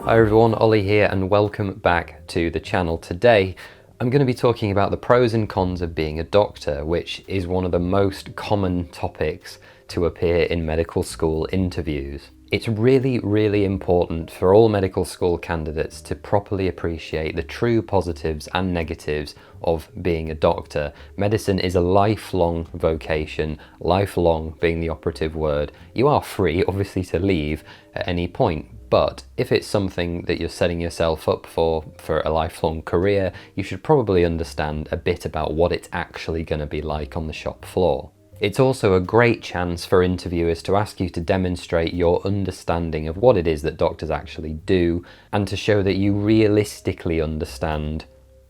Hi everyone, Ollie here and welcome back to the channel. Today I'm going to be talking about the pros and cons of being a doctor, which is one of the most common topics to appear in medical school interviews. It's really important for all medical school candidates to properly appreciate the true positives and negatives of being a doctor. Medicine is a lifelong vocation, lifelong being the operative word. You are free, obviously, to leave at any point. But if it's something that you're setting yourself up for a lifelong career, you should probably understand a bit about what it's actually going to be like on the shop floor. It's also a great chance for interviewers to ask you to demonstrate your understanding of what it is that doctors actually do, and to show that you realistically understand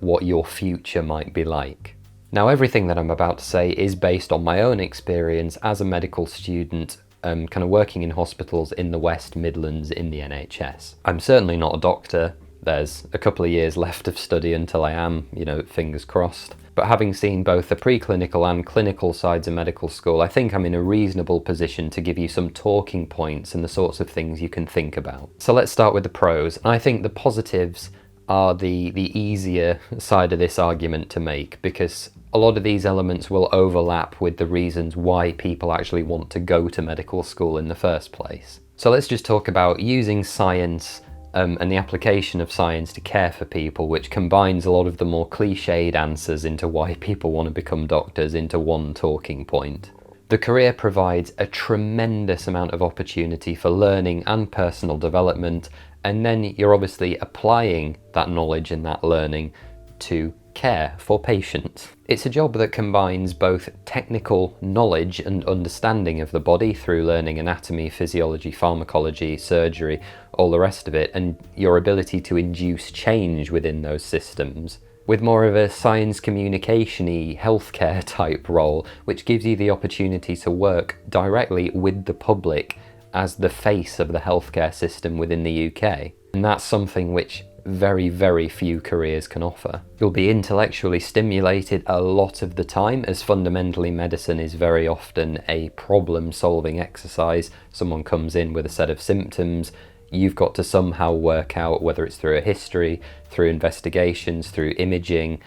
what your future might be like. Now, everything that I'm about to say is based on my own experience as a medical student, kind of working in hospitals in the West Midlands in the NHS. I'm certainly not a doctor. There's a couple of years left of study until I am, fingers crossed. But having seen both the preclinical and clinical sides of medical school, I think I'm in a reasonable position to give you some talking points and the sorts of things you can think about. So let's start with the pros. I think the positives are the easier side of this argument to make, because a lot of these elements will overlap with the reasons why people actually want to go to medical school in the first place. So let's just talk about using science and the application of science to care for people, which combines a lot of the more cliched answers into why people want to become doctors into one talking point. The career provides a tremendous amount of opportunity for learning and personal development, and then you're obviously applying that knowledge and that learning to care for patients. It's a job that combines both technical knowledge and understanding of the body through learning anatomy, physiology, pharmacology, surgery, all the rest of it, and your ability to induce change within those systems, with more of a science communication-y healthcare type role, which gives you the opportunity to work directly with the public as the face of the healthcare system within the UK. And that's something which very few careers can offer. You'll be intellectually stimulated a lot of the time, as fundamentally medicine is very often a problem-solving exercise. Someone comes in with a set of symptoms, you've got to somehow work out, whether it's through a history, through investigations, through imaging,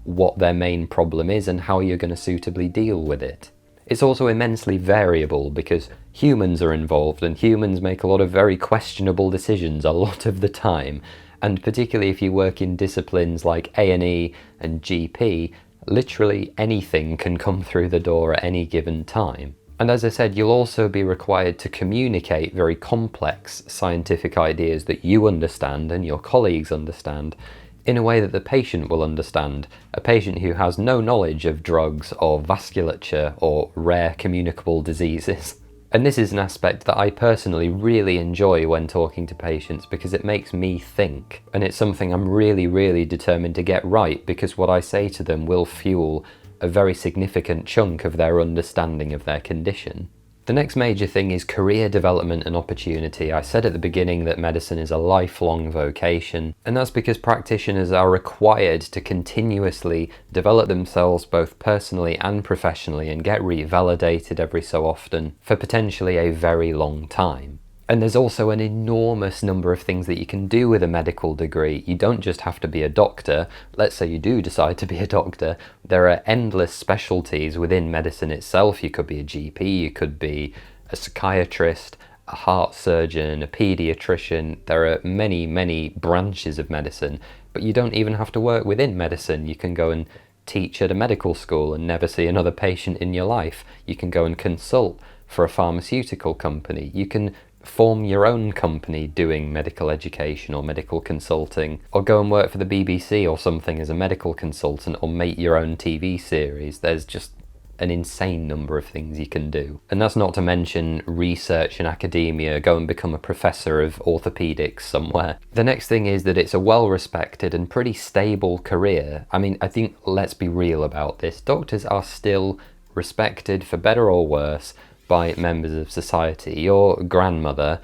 what their main problem is and how you're going to suitably deal with it. It's also immensely variable because humans are involved, and humans make a lot of very questionable decisions a lot of the time. And particularly if you work in disciplines like A&E and GP, literally anything can come through the door at any given time. And as I said, you'll also be required to communicate very complex scientific ideas that you understand and your colleagues understand in a way that the patient will understand. A patient who has no knowledge of drugs or vasculature or rare communicable diseases. And this is an aspect that I personally really enjoy when talking to patients, because it makes me think. And it's something I'm really determined to get right, because what I say to them will fuel a very significant chunk of their understanding of their condition. The next major thing is career development and opportunity. I said at the beginning that medicine is a lifelong vocation, and that's because practitioners are required to continuously develop themselves both personally and professionally and get revalidated every so often for potentially a very long time. And there's also an enormous number of things that you can do with a medical degree. You don't just have to be a doctor. Let's say you do decide to be a doctor. There are endless specialties within medicine itself. You could be a GP, you could be a psychiatrist, a heart surgeon, a pediatrician. There are many branches of medicine, but you don't even have to work within medicine. You can go and teach at a medical school and never see another patient in your life. You can go and consult for a pharmaceutical company. You can form your own company doing medical education or medical consulting, or go and work for the BBC or something as a medical consultant, or make your own TV series. There's just an insane number of things you can do. And that's not to mention research and academia, go and become a professor of orthopedics somewhere. The next thing is that it's a well-respected and pretty stable career. I mean, I think, let's be real about this, doctors are still respected, for better or worse, by members of society. Your grandmother,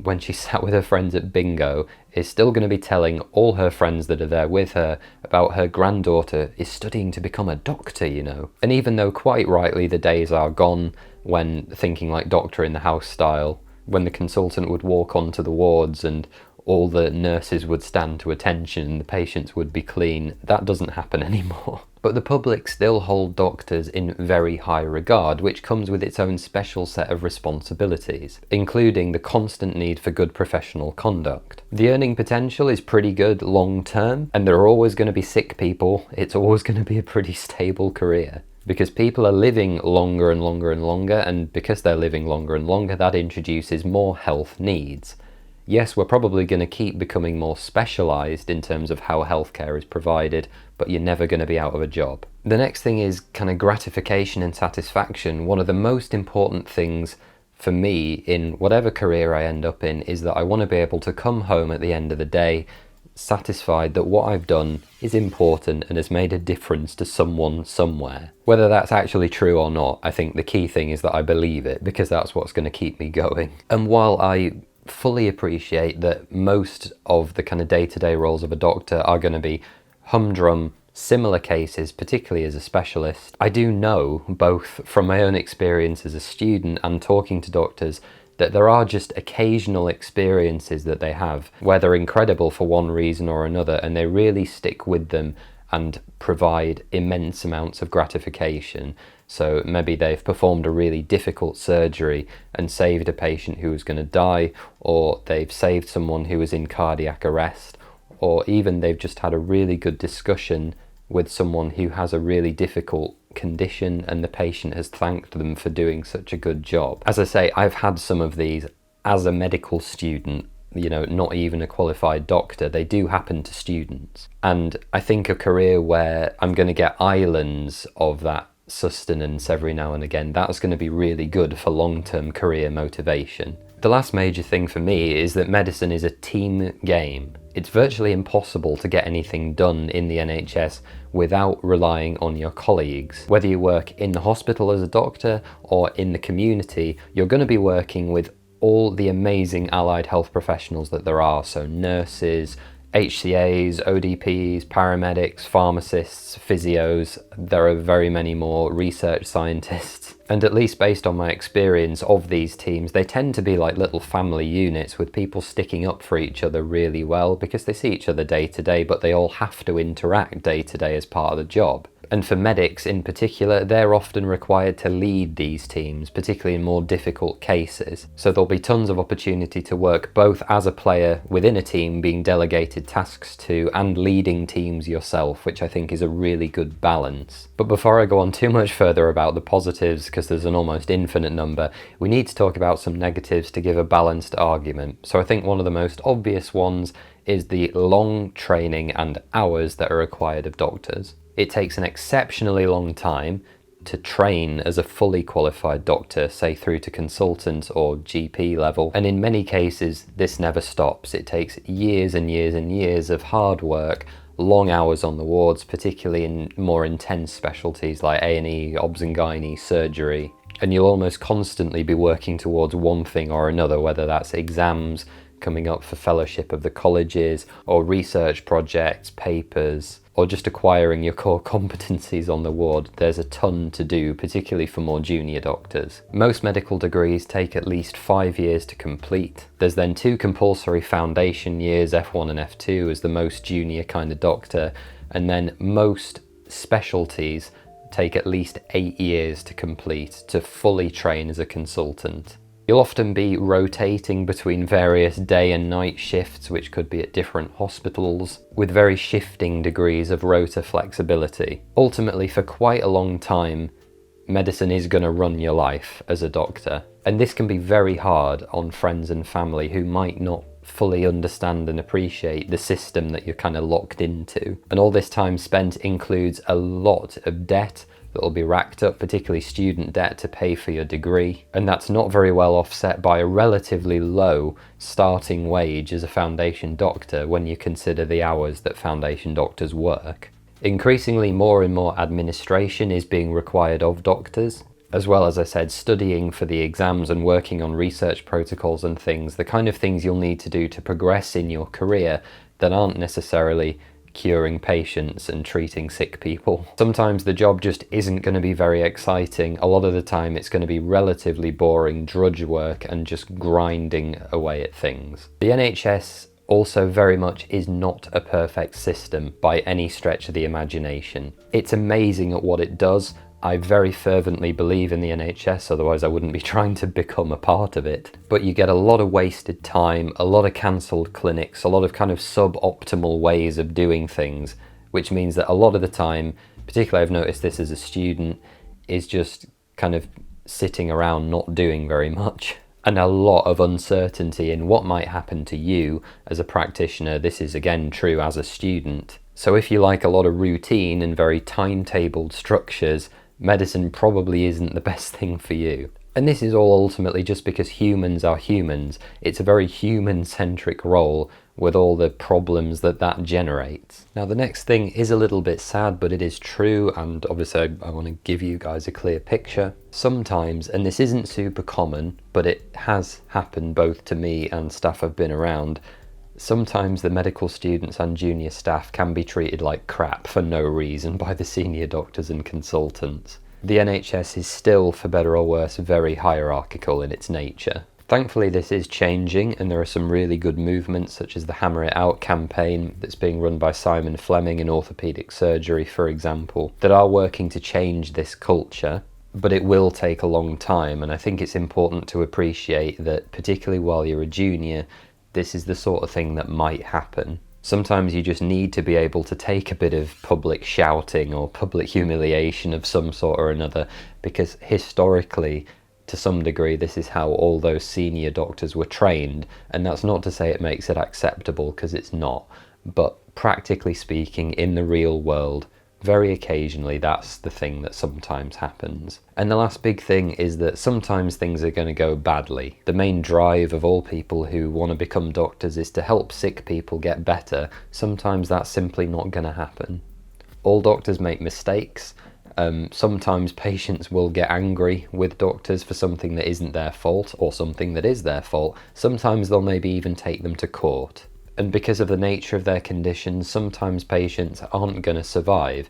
when she sat with her friends at bingo, is still going to be telling all her friends that are there with her about her granddaughter is studying to become a doctor, And even though quite rightly the days are gone when thinking like Doctor in the House style, when the consultant would walk onto the wards and all the nurses would stand to attention and the patients would be clean. That doesn't happen anymore. But the public still hold doctors in very high regard, which comes with its own special set of responsibilities, including the constant need for good professional conduct. The earning potential is pretty good long term, and there are always going to be sick people. It's always going to be a pretty stable career, because people are living longer and longer and longer, and because they're living longer and longer, that introduces more health needs. Yes, we're probably going to keep becoming more specialised in terms of how healthcare is provided, but you're never going to be out of a job. The next thing is kind of gratification and satisfaction. One of the most important things for me in whatever career I end up in is that I want to be able to come home at the end of the day satisfied that what I've done is important and has made a difference to someone somewhere. Whether that's actually true or not, I think the key thing is that I believe it, because that's what's going to keep me going. And while I fully appreciate that most of the kind of day-to-day roles of a doctor are going to be humdrum, similar cases, particularly as a specialist, I do know, both from my own experience as a student and talking to doctors, that there are just occasional experiences that they have where they're incredible for one reason or another, and they really stick with them and provide immense amounts of gratification. So maybe they've performed a really difficult surgery and saved a patient who was going to die, or they've saved someone who was in cardiac arrest, or even they've just had a really good discussion with someone who has a really difficult condition and the patient has thanked them for doing such a good job. As I say, I've had some of these as a medical student, you know, not even a qualified doctor. They do happen to students. And I think a career where I'm going to get islands of that sustenance every now and again, that's going to be really good for long-term career motivation. The last major thing for me is that medicine is a team game. It's virtually impossible to get anything done in the NHS without relying on your colleagues. Whether you work in the hospital as a doctor or in the community, you're going to be working with all the amazing allied health professionals that there are, so nurses, HCAs, ODPs, paramedics, pharmacists, physios. There are very many more, research scientists. And at least based on my experience of these teams, they tend to be like little family units with people sticking up for each other really well, because they see each other day to day, but they all have to interact day to day as part of the job. And for medics in particular, they're often required to lead these teams, particularly in more difficult cases. So there'll be tons of opportunity to work both as a player within a team, being delegated tasks to, and leading teams yourself, which I think is a really good balance. But before I go on too much further about the positives, because there's an almost infinite number, we need to talk about some negatives to give a balanced argument. So I think one of the most obvious ones is the long training and hours that are required of doctors. It takes an exceptionally long time to train as a fully qualified doctor, say through to consultant or GP level, and in many cases this never stops. It takes years and years and years of hard work, long hours on the wards, particularly in more intense specialties like A&E, obs and gynae, surgery, and you'll almost constantly be working towards one thing or another, whether that's exams coming up for fellowship of the colleges, or research projects, papers, or just acquiring your core competencies on the ward. There's a ton to do, particularly for more junior doctors. Most medical degrees take at least 5 years to complete. There's then 2 compulsory foundation years, F1 and F2, as the most junior kind of doctor, and then most specialties take at least 8 years to complete to fully train as a consultant. You'll often be rotating between various day and night shifts, which could be at different hospitals, with very shifting degrees of rota flexibility. Ultimately, for quite a long time, medicine is going to run your life as a doctor. And this can be very hard on friends and family who might not fully understand and appreciate the system that you're kind of locked into. And all this time spent includes a lot of debt that will be racked up, particularly student debt to pay for your degree. And that's not very well offset by a relatively low starting wage as a foundation doctor when you consider the hours that foundation doctors work. Increasingly more and more administration is being required of doctors, as well as I said, studying for the exams and working on research protocols and things, the kind of things you'll need to do to progress in your career that aren't necessarily curing patients and treating sick people. Sometimes the job just isn't going to be very exciting. A lot of the time it's going to be relatively boring drudge work and just grinding away at things. The NHS also very much is not a perfect system by any stretch of the imagination. It's amazing at what it does. I very fervently believe in the NHS, otherwise I wouldn't be trying to become a part of it. But you get a lot of wasted time, a lot of cancelled clinics, a lot of kind of suboptimal ways of doing things, which means that a lot of the time, particularly I've noticed this as a student, is just kind of sitting around not doing very much. And a lot of uncertainty in what might happen to you as a practitioner. This is again true as a student. So if you like a lot of routine and very timetabled structures, medicine probably isn't the best thing for you. And this is all ultimately just because humans are humans. It's a very human-centric role with all the problems that that generates. Now the next thing is a little bit sad, but it is true, and obviously I want to give you guys a clear picture. Sometimes, and this isn't super common, but it has happened both to me and staff I've been around, sometimes the medical students and junior staff can be treated like crap for no reason by the senior doctors and consultants. The NHS is still, for better or worse, very hierarchical in its nature. Thankfully this is changing, and there are some really good movements such as the Hammer It Out campaign that's being run by Simon Fleming in orthopaedic surgery, for example, that are working to change this culture. But it will take a long time, and I think it's important to appreciate that, particularly while you're a junior, this is the sort of thing that might happen. Sometimes you just need to be able to take a bit of public shouting or public humiliation of some sort or another, because historically, to some degree, this is how all those senior doctors were trained, and that's not to say it makes it acceptable, because it's not. But practically speaking, in the real world, very occasionally that's the thing that sometimes happens. And the last big thing is that sometimes things are going to go badly. The main drive of all people who want to become doctors is to help sick people get better. Sometimes that's simply not going to happen. All doctors make mistakes. Sometimes patients will get angry with doctors for something that isn't their fault, or something that is their fault. Sometimes they'll maybe even take them to court. And because of the nature of their conditions, sometimes patients aren't going to survive.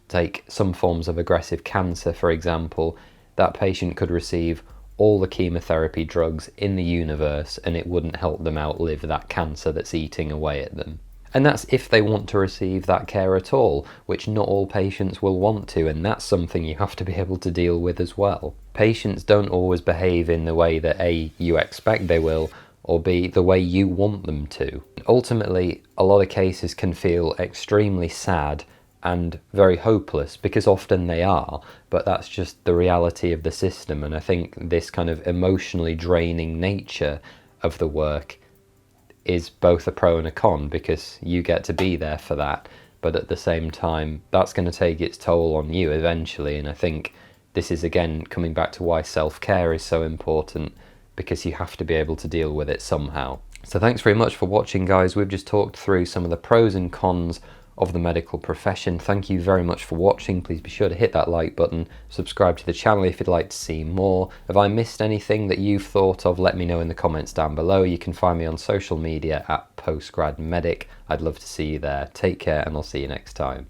Take some forms of aggressive cancer, for example. That patient could receive all the chemotherapy drugs in the universe and it wouldn't help them outlive that cancer that's eating away at them. And that's if they want to receive that care at all, which not all patients will want to, and that's something you have to be able to deal with as well. Patients don't always behave in the way that A, you expect they will, or B, the way you want them to. Ultimately, a lot of cases can feel extremely sad and very hopeless, because often they are, but that's just the reality of the system. And I think this kind of emotionally draining nature of the work is both a pro and a con, because you get to be there for that, but at the same time, that's going to take its toll on you eventually. And I think this is again coming back to why self-care is so important, because you have to be able to deal with it somehow. So thanks very much for watching, guys. We've just talked through some of the pros and cons of the medical profession. Thank you very much for watching. Please be sure to hit that like button, subscribe to the channel if you'd like to see more. Have I missed anything that you've thought of? Let me know in the comments down below. You can find me on social media at PostGradMedic. I'd love to see you there. Take care, and I'll see you next time.